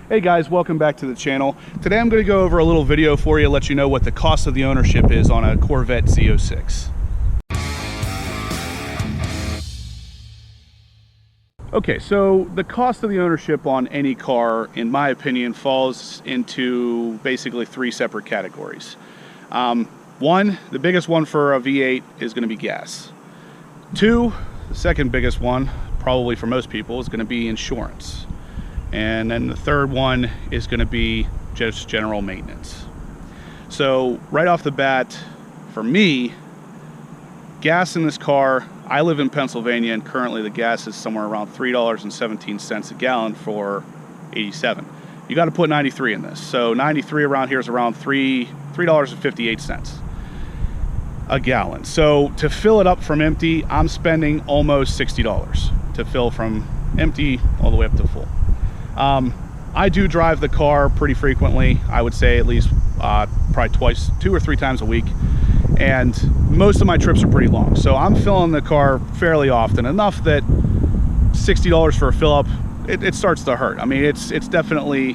Hey guys, welcome back to the channel. Today I'm going to go over a little video for you, let you know what the cost of the ownership is on a Corvette Z06. Okay, so the cost of the ownership on any car, in my opinion, falls into basically three separate categories. One, the biggest one for a V8 is going to be gas. Two, the second biggest one, probably for most people, is going to be insurance. And then the third one is going to be just general maintenance. So right off the bat, for me, gas in this car, I live in Pennsylvania, and currently the gas is somewhere around $3.17 a gallon for 87. You got to put 93 in this. So 93 around here is around $3.58 a gallon. So to fill it up from empty, I'm spending almost $60 to fill from empty all the way up to full. I do drive the car pretty frequently. I would say at least probably two or three times a week. And most of my trips are pretty long. So I'm filling the car fairly often, enough that $60 for a fill up, it starts to hurt. I mean, it's definitely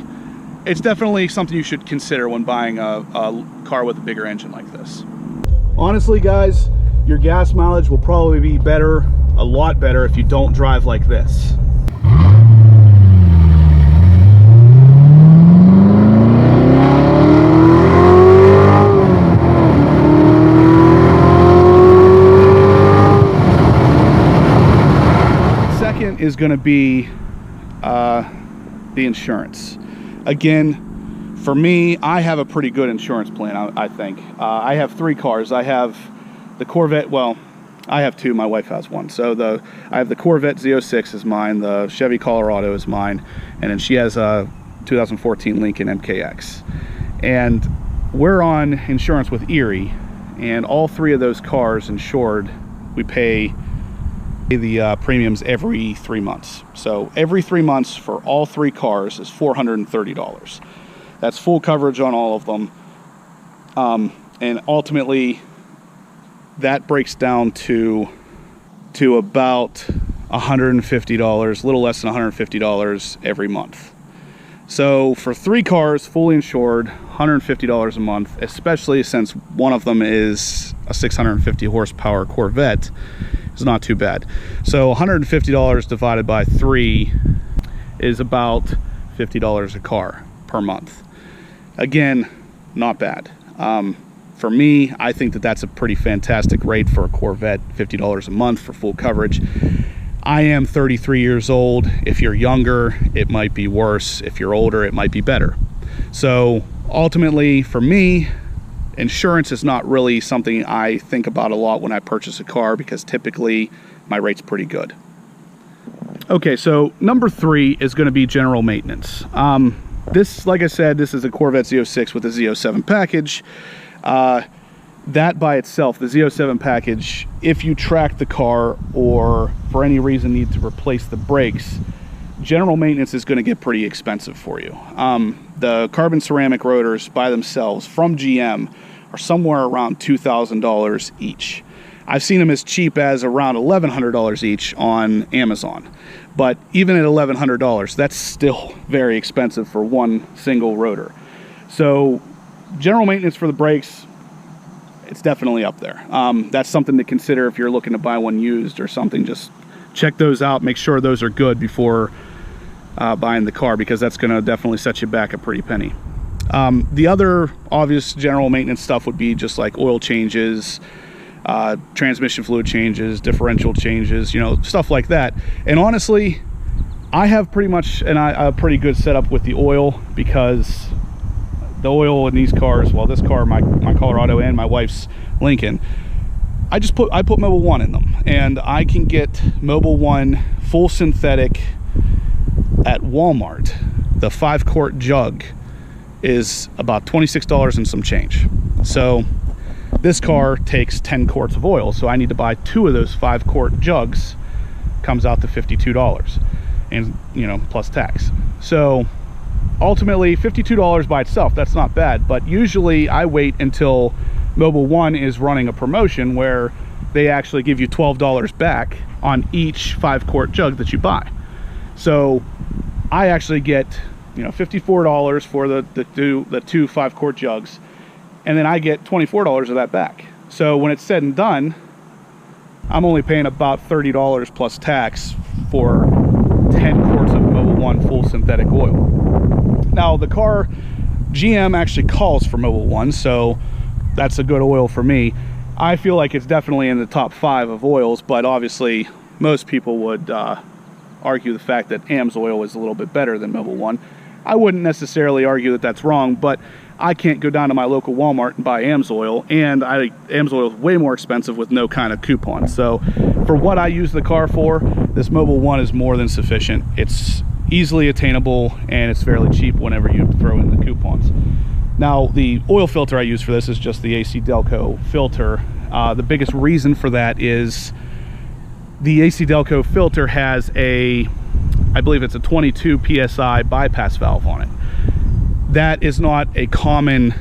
something you should consider when buying a car with a bigger engine like this. Honestly, guys, your gas mileage will probably be better, a lot better, if you don't drive like this. Is going to be the insurance. Again, for me, I have a pretty good insurance plan, I think. I have three cars. I have the Corvette, well, I have two, my wife has one. So I have the Corvette Z06 is mine, the Chevy Colorado is mine, and then she has a 2014 Lincoln MKX. And we're on insurance with Erie, and all three of those cars insured, we pay the premiums every 3 months. So every 3 months for all three cars is $430. That's full coverage on all of them. And ultimately that breaks down to about $150, a little less than $150 every month. So for three cars fully insured, $150 a month, especially since one of them is a 650 horsepower Corvette, is not too bad. So $150 divided by 3 is about $50 a car per month. Again, not bad. For me, I think that that's a pretty fantastic rate for a Corvette, $50 a month for full coverage. I am 33 years old. If you're younger, it might be worse. If you're older, it might be better. So ultimately, for me, insurance is not really something I think about a lot when I purchase a car, because typically my rate's pretty good. Okay, so number 3 is going to be general maintenance. This, like I said, this is a Corvette Z06 with a Z07 package. That by itself, the Z07 package, if you track the car or for any reason need to replace the brakes, general maintenance is going to get pretty expensive for you. The carbon ceramic rotors by themselves from GM are somewhere around $2,000 each. I've seen them as cheap as around $1,100 each on Amazon. But even at $1,100, that's still very expensive for one single rotor. So general maintenance for the brakes, it's definitely up there. That's something to consider if you're looking to buy one used or something. Just check those out, make sure those are good before buying the car, because that's going to definitely set you back a pretty penny. The other obvious general maintenance stuff would be just like oil changes, transmission fluid changes, differential changes, you know, stuff like that. And honestly, I have pretty much a pretty good setup with the oil, because the oil in these cars, well, this car, my Colorado and my wife's Lincoln, I put Mobil 1 in them, and I can get Mobil 1 full synthetic at Walmart. The 5-quart jug is about $26 and some change. So this car takes 10 quarts of oil, so I need to buy 2 of those 5-quart jugs. Comes out to $52, and you know, plus tax. So ultimately $52 by itself, that's not bad. But usually I wait until Mobil 1 is running a promotion where they actually give you $12 back on each 5-quart jug that you buy. So I actually get you know, $54 for the two 5-quart jugs, and then I get $24 of that back. So when it's said and done, I'm only paying about $30 plus tax for 10 quarts of Mobil 1 full synthetic oil. Now the car, GM actually calls for Mobil 1, so that's a good oil for me. I feel like it's definitely in the top 5 of oils, but obviously most people would argue the fact that AMSOIL is a little bit better than Mobil 1. I wouldn't necessarily argue that that's wrong, but I can't go down to my local Walmart and buy AMSOIL, and AMSOIL is way more expensive with no kind of coupon. So for what I use the car for, this Mobil 1 is more than sufficient. It's easily attainable, and it's fairly cheap whenever you throw in the coupons. Now, the oil filter I use for this is just the AC Delco filter. The biggest reason for that is the AC Delco filter has I believe it's a 22 PSI bypass valve on it. That is not a common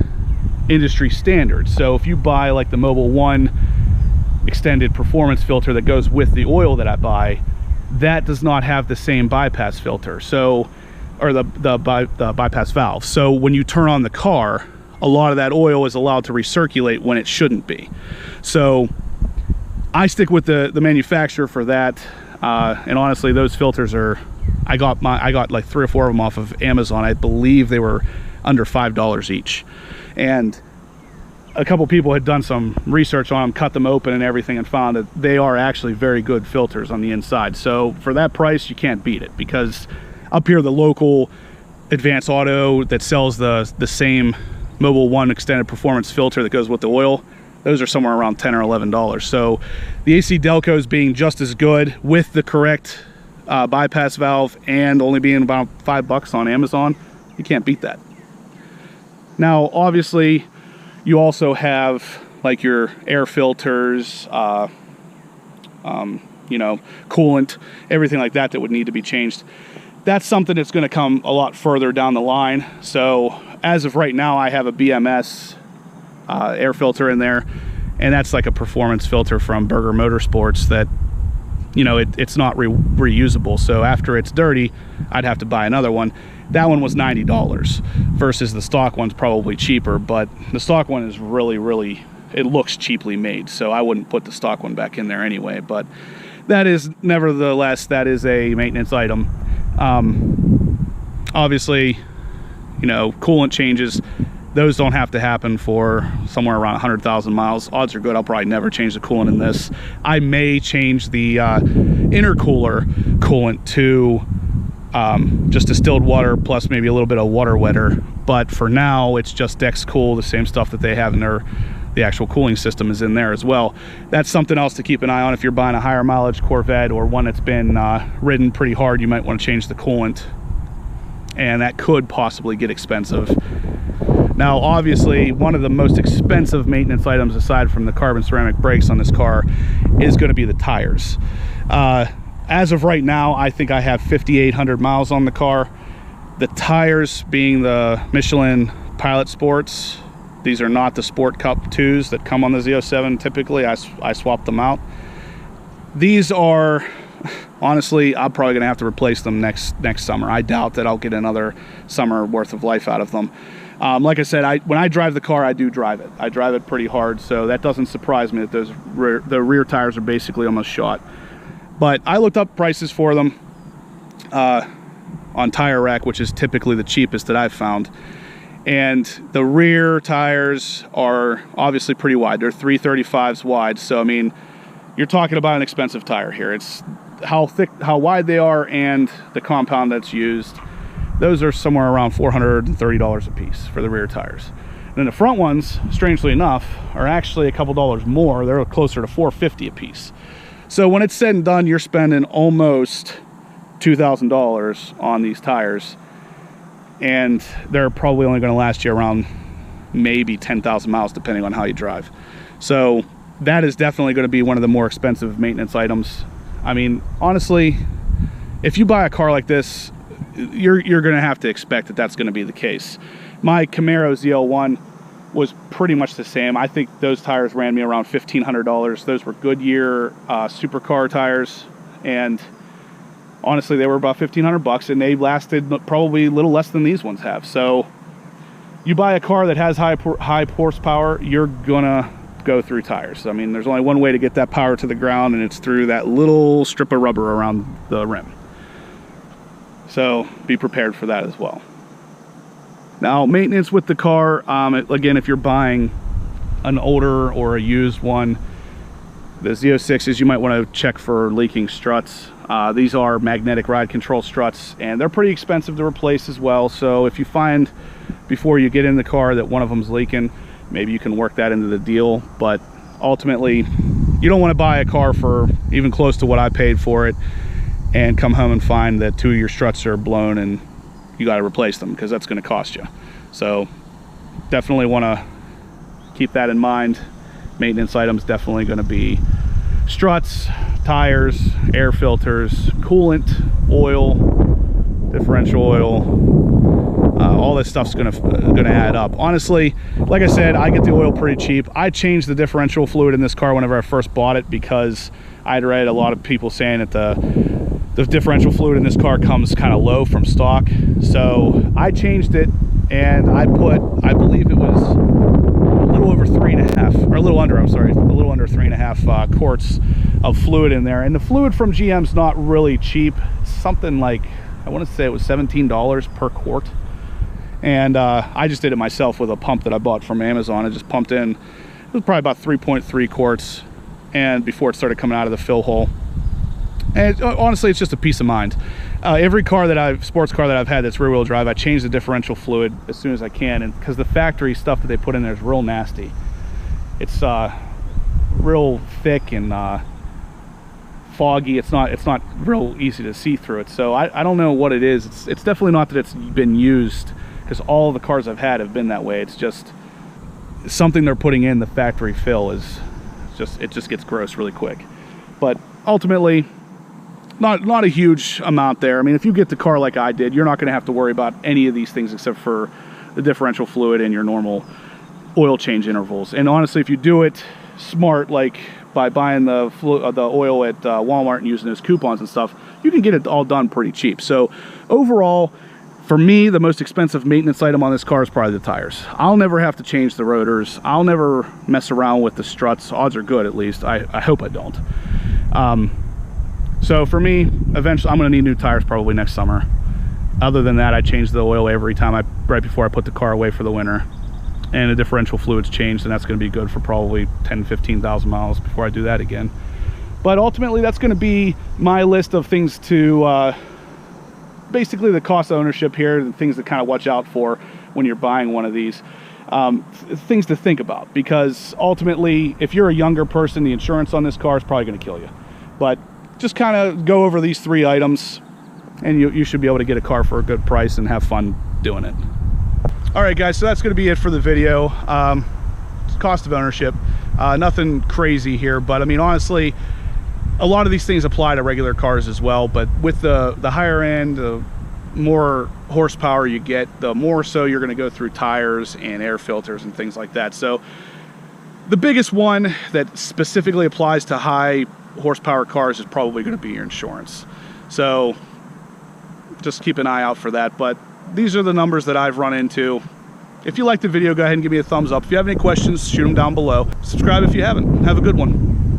industry standard. So if you buy like the Mobil 1 extended performance filter that goes with the oil that I buy, that does not have the same bypass filter, so, or the bypass valve. So when you turn on the car, a lot of that oil is allowed to recirculate when it shouldn't be. So I stick with the manufacturer for that, and honestly, those filters are, I got like 3 or 4 of them off of Amazon. I believe they were under $5 each, and a couple people had done some research on them, cut them open and everything, and found that they are actually very good filters on the inside. So for that price, you can't beat it, because up here the local Advanced Auto that sells the same Mobil 1 extended performance filter that goes with the oil, those are somewhere around $10 or $11. So the AC Delcos being just as good with the correct bypass valve and only being about $5 on Amazon, you can't beat that. Now obviously you also have like your air filters, you know, coolant, everything like that that would need to be changed. That's something that's going to come a lot further down the line. So as of right now, I have a BMS air filter in there, and that's like a performance filter from Berger Motorsports that, you know, it's not reusable. So after it's dirty, I'd have to buy another one. That one was $90 versus the stock one's probably cheaper, but the stock one is really, it looks cheaply made, so I wouldn't put the stock one back in there anyway. But that is, nevertheless, that is a maintenance item. Obviously, you know, coolant changes, those don't have to happen for somewhere around 100,000 miles. Odds are good I'll probably never change the coolant in this. I may change the intercooler coolant to just distilled water plus maybe a little bit of water wetter, but for now it's just Dexcool, the same stuff that they have in the actual cooling system is in there as well. That's something else to keep an eye on. If you're buying a higher mileage Corvette or one that's been ridden pretty hard, you might want to change the coolant, and that could possibly get expensive. Now obviously one of the most expensive maintenance items aside from the carbon ceramic brakes on this car is going to be the tires. As of right now, I think I have 5,800 miles on the car. The tires being the Michelin Pilot Sports, these are not the Sport Cup 2s that come on the Z07 typically. I swapped them out. These are, honestly, I'm probably going to have to replace them next summer. I doubt that I'll get another summer worth of life out of them. Like I said, when I drive the car, I do drive it. I drive it pretty hard, so that doesn't surprise me that the rear tires are basically almost shot. But I looked up prices for them on Tire Rack, which is typically the cheapest that I've found. And the rear tires are obviously pretty wide. They're 335s wide, so I mean, you're talking about an expensive tire here. It's how wide they are, and the compound that's used. Those are somewhere around $430 a piece for the rear tires. And then the front ones, strangely enough, are actually a couple dollars more. They're closer to $450 a piece. So when it's said and done, you're spending almost $2,000 on these tires, and they're probably only going to last you around maybe 10,000 miles depending on how you drive. So that is definitely going to be one of the more expensive maintenance items. I mean, honestly, if you buy a car like this, you're going to have to expect that that's going to be the case. My Camaro ZL1 was pretty much the same. I think those tires ran me around $1,500. Those were Goodyear supercar tires, and Honestly, they were about $1,500 and they lasted probably a little less than these ones have. So you buy a car that has high horsepower, you're gonna go through tires. I mean, there's only one way to get that power to the ground, and it's through that little strip of rubber around the rim. So be prepared for that as well. Now, maintenance with the car, again, if you're buying an older or a used one, the Z06s, you might want to check for leaking struts. These are magnetic ride control struts, and they're pretty expensive to replace as well. So if you find before you get in the car that one of them's leaking, maybe you can work that into the deal. But ultimately, you don't want to buy a car for even close to what I paid for it and come home and find that 2 of your struts are blown and you got to replace them, because that's going to cost you. So definitely want to keep that in mind. Maintenance items definitely going to be struts, tires, air filters, coolant, oil, differential oil. All this stuff's gonna add up. Honestly, like I said, I get the oil pretty cheap. I changed the differential fluid in this car whenever I first bought it, because I'd read a lot of people saying that the differential fluid in this car comes kind of low from stock. So I changed it, and I put, I believe it was a little over 3.5, or a little under, I'm sorry, a little under 3.5 quarts of fluid in there. And the fluid from GM's not really cheap. Something like, I want to say it was $17 per quart. And I just did it myself with a pump that I bought from Amazon. I just pumped in, it was probably about 3.3 quarts, and before it started coming out of the fill hole. And honestly, it's just a peace of mind. Every car that sports car that I've had that's rear wheel drive, I change the differential fluid as soon as I can, and because the factory stuff that they put in there is real nasty. It's real thick and foggy. It's not real easy to see through it. So I don't know what it is. It's definitely not that it's been used, because all the cars I've had have been that way. It's just something they're putting in the factory fill is just, it just gets gross really quick. But ultimately, not a huge amount there. I mean, if you get the car like I did, you're not going to have to worry about any of these things except for the differential fluid and your normal oil change intervals. And honestly, if you do it smart, like by buying the oil at Walmart and using those coupons and stuff, you can get it all done pretty cheap. So overall, for me, the most expensive maintenance item on this car is probably the tires. I'll never have to change the rotors. I'll never mess around with the struts. Odds are good, at least. I hope I don't. So for me, eventually, I'm going to need new tires probably next summer. Other than that, I change the oil every time right before I put the car away for the winter. And the differential fluid's changed, and that's going to be good for probably 10, 15,000 miles before I do that again. But ultimately, that's going to be my list of things to, basically the cost of ownership here, the things to kind of watch out for when you're buying one of these. Things to think about, because ultimately, if you're a younger person, the insurance on this car is probably going to kill you. But just kind of go over these 3 items, and you should be able to get a car for a good price and have fun doing it. All right, guys, so that's going to be it for the video. Cost of ownership, nothing crazy here, but I mean, honestly, a lot of these things apply to regular cars as well. But with the higher end, the more horsepower you get, the more so you're going to go through tires and air filters and things like that. So the biggest one that specifically applies to high horsepower cars is probably going to be your insurance. So just keep an eye out for that. But these are the numbers that I've run into. If you liked the video, go ahead and give me a thumbs up. If you have any questions, shoot them down below. Subscribe if you haven't. Have a good one.